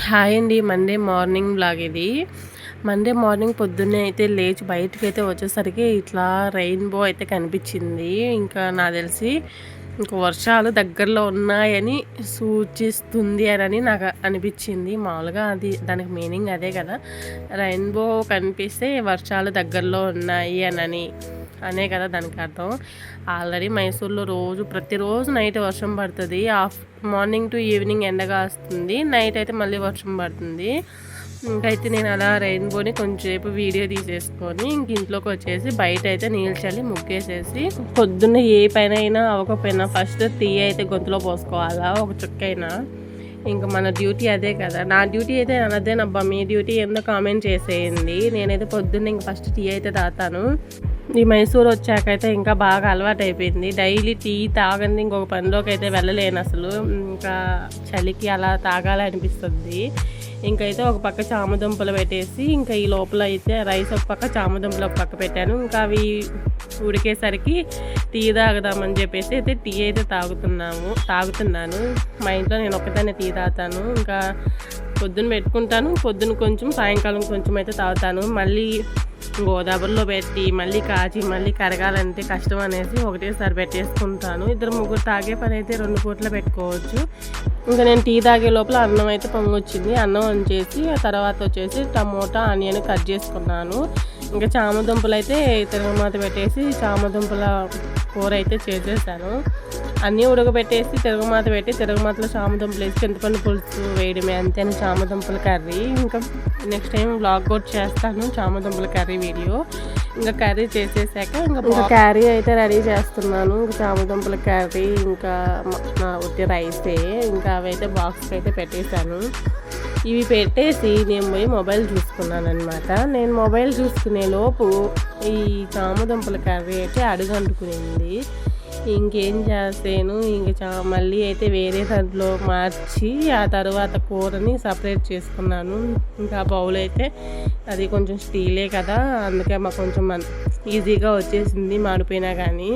Hi అండి. Monday morning blog ఇది. Monday morning పొద్దున్నే అయితే లేచి బయటకైతే వచ్చేసరికి ఇట్లా రెయిన్బో అయితే కనిపించింది. ఇంకా నాకు తెలిసి ఇంక వర్షాలు దగ్గరలో ఉన్నాయని సూచిస్తుంది అని నాకు అనిపించింది. మామూలుగా దానికి మీనింగ్ అదే కదా, రెయిన్బో కనిపిస్తే వర్షాలు దగ్గరలో ఉన్నాయి అనే కదా దానికి అర్థం. ఆల్రెడీ మైసూర్లో ప్రతిరోజు నైట్ వర్షం పడుతుంది. మార్నింగ్ టు ఈవినింగ్ ఎండగా వస్తుంది, నైట్ అయితే మళ్ళీ వర్షం పడుతుంది. ఇంకైతే నేను అలా రెయిన్బోని కొంచెంసేపు వీడియో తీసేసుకొని ఇంట్లోకి వచ్చేసి బయట అయితే నీళ్ళు చల్లి ముగ్గేసేసి, పొద్దున్న ఏ పైన అయినా అవ్వకపోయినా ఫస్ట్ టీ అయితే గొంతులో పోసుకోవాలా, ఒక చుక్కైనా. ఇంకా మన డ్యూటీ అదే కదా. నా డ్యూటీ అయితే అదేనబ్బా, మీ డ్యూటీ ఏందో కామెంట్ చేసేయండి. నేనైతే పొద్దున్న ఇంక ఫస్ట్ టీ అయితే తాగుతాను. ఈ మైసూర్ వచ్చాకైతే ఇంకా బాగా అలవాటు అయిపోయింది. డైలీ టీ తాగండి ఇంకొక పనిలోకి అయితే వెళ్ళలేను అసలు. ఇంకా చలికి అలా తాగాలనిపిస్తుంది. ఇంకైతే ఒక పక్క చామదుంపలు పెట్టేసి, ఇంకా ఈ లోపల అయితే రైస్ ఒక పక్క, చామదుంపలు ఒక పక్క పెట్టాను. ఇంకా అవి ఉడికేసరికి టీ తాగుదామని చెప్పేసి అయితే టీ అయితే తాగుతున్నాను. మా ఇంట్లో నేను ఒక్కదాన్నే టీ తాగుతాను. ఇంకా పొద్దున్న పెట్టుకుంటాను, పొద్దున్న కొంచెం, సాయంకాలం కొంచెం అయితే తాగుతాను. మళ్ళీ గోదావరిలో పెట్టి మళ్ళీ కాచి మళ్ళీ కరగాలంటే కష్టం అనేసి ఒకటేసారి పెట్టేసుకుంటాను. 2-3 తాగే పని అయితే 2 పూటలు పెట్టుకోవచ్చు. ఇంకా నేను టీ తాగే లోపల అన్నం అయితే పొంగొచ్చింది. అన్నం వంచేసి ఆ తర్వాత వచ్చేసి టమోటా, ఆనియన్ కట్ చేసుకున్నాను. ఇంకా చామదుంపలు అయితే తిరగమాత పెట్టేసి చామదుంపల కూర అయితే చేసేసాను. అన్నీ ఉడకబెట్టేసి తిరగమాత పెట్టి, తిరగమాతలో చామదుంపలు వేసి చింతపండు పులుసు వేయడమే, అంతేనా చామదుంపల కర్రీ. ఇంకా నెక్స్ట్ టైం వ్లాగ్ కూడా చేస్తాను చామదుంపల కర్రీ వీడియో. ఇంకా కర్రీ చేసేసాక ఇంకా కర్రీ అయితే రెడీ చేస్తున్నాను. ఇంకా చామదుంపల కర్రీ, ఇంకా ఉట్టి రైసే. ఇంకా అవైతే బాక్స్కి అయితే పెట్టేశాను. ఇవి పెట్టేసి నేను పోయి మొబైల్ చూసుకున్నాను అనమాట. నేను మొబైల్ చూసుకునే లోపు ఈ చామదుంపల కర్రీ అయితే అడుగంటుకునింది. ఇంకేం చేస్తాను, మళ్ళీ అయితే వేరే దాంట్లో మార్చి ఆ తర్వాత కూరని సపరేట్ చేసుకున్నాను. ఇంకా బౌల్ అయితే అది కొంచెం స్టీలే కదా, అందుకే మాకు కొంచెం ఈజీగా వచ్చేసింది మాడిపోయినా కానీ.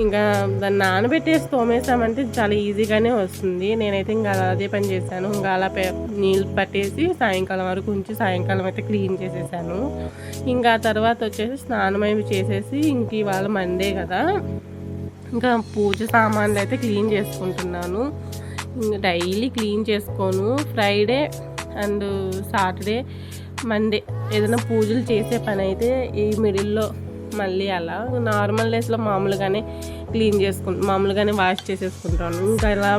ఇంకా దాన్ని నానబెట్టేసి తోమేసామంటే చాలా ఈజీగానే వస్తుంది. నేనైతే ఇంకా అదే పని చేశాను. ఇంకా అలా నీళ్ళు పట్టేసి సాయంకాలం వరకు ఉంచి సాయంకాలం అయితే క్లీన్ చేసేసాను. ఇంకా తర్వాత వచ్చేసి స్నానం అవి చేసేసి, ఇంక ఇవాళ మండే కదా, ఇంకా పూజ సామాన్లు అయితే క్లీన్ చేసుకుంటున్నాను. ఇంకా డైలీ క్లీన్ చేసుకోను. ఫ్రైడే అండ్ సాటర్డే, మండే ఏదైనా పూజలు చేసే పని అయితే ఈ మిడిల్లో మళ్ళీ అలా నార్మల్ డేస్లో మామూలుగానే వాష్ చేసేసుకుంటాను. ఇంకా ఇలా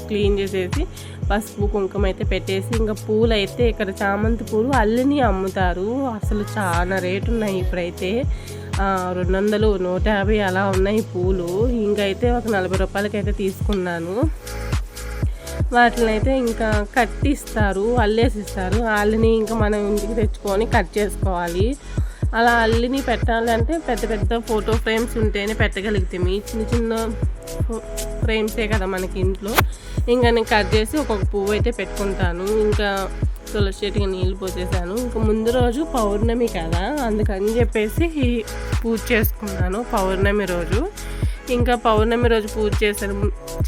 క్లీన్ చేసేసి పసుపు కుంకుమ అయితే పెట్టేసి, ఇంకా పూలు అయితే ఇక్కడ చామంతి పూలు అల్లిని అమ్ముతారు. అసలు చాలా రేటు ఉన్నాయి ఇప్పుడైతే. 200, 150 అలా ఉన్నాయి పూలు. ఇంకైతే ఒక 40 రూపాయలకి అయితే తీసుకున్నాను. వాటిని అయితే ఇంకా కట్టిస్తారు, అల్లేసిస్తారు. అల్లిని ఇంకా మనం ఇంటికి తెచ్చుకొని కట్ చేసుకోవాలి. అలా అల్లిని పెట్టాలంటే పెద్ద ఫోటో ఫ్రేమ్స్ ఉంటేనే పెట్టగలుగుతాము. చిన్న ఫ్రేమ్సే కదా మనకి ఇంట్లో. ఇంకా నేను కట్ చేసి ఒక్కొక్క పువ్వు అయితే పెట్టుకుంటాను. ఇంకా తులసి చెట్టుకి నీళ్ళు పోసేసాను. ఇంకా ముందు రోజు పౌర్ణమి కదా, అందుకని చెప్పేసి పూజ చేసుకున్నాను పౌర్ణమి రోజు. ఇంకా పౌర్ణమి రోజు పూజ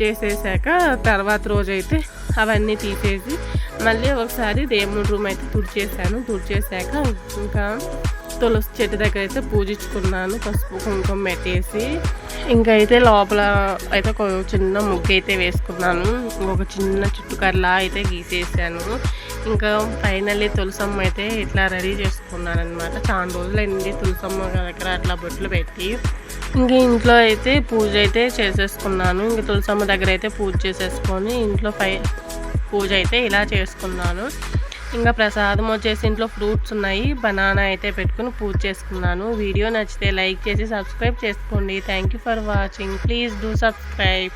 చేసేసాక తర్వాత రోజు అయితే అవన్నీ తీసేసి మళ్ళీ ఒకసారి దేవుడి రూమ్ అయితే తుడిచేసాక ఇంకా తులసి చెట్టు దగ్గర అయితే పూజించుకున్నాను. పసుపు కుంకుమ పెట్టేసి ఇంకా అయితే లోపల అయితే చిన్న ముగ్గు అయితే వేసుకున్నాను. ఒక చిన్న చుట్టుకర్లా అయితే గీసేసాను. ఇంకా ఫైనల్లీ తులసమ్మ అయితే ఇట్లా రెడీ చేసుకున్నాను అనమాట. చాలా రోజులైంది తులసమ్మ దగ్గర అట్లా బొట్లు పెట్టి. ఇంక ఇంట్లో అయితే పూజ అయితే చేసేసుకున్నాను. ఇంక తులసమ్మ దగ్గర అయితే పూజ చేసేసుకొని ఇంట్లో పూజ అయితే ఇలా చేసుకున్నాను. ఇంకా ప్రసాదం వచ్చేసి ఇంట్లో ఫ్రూట్స్ ఉన్నాయి, బనానా అయితే పెట్టుకుని పూజ చేసుకున్నాను. వీడియో నచ్చితే లైక్ చేసి సబ్స్క్రైబ్ చేసుకోండి. Thank you for watching. Please do subscribe.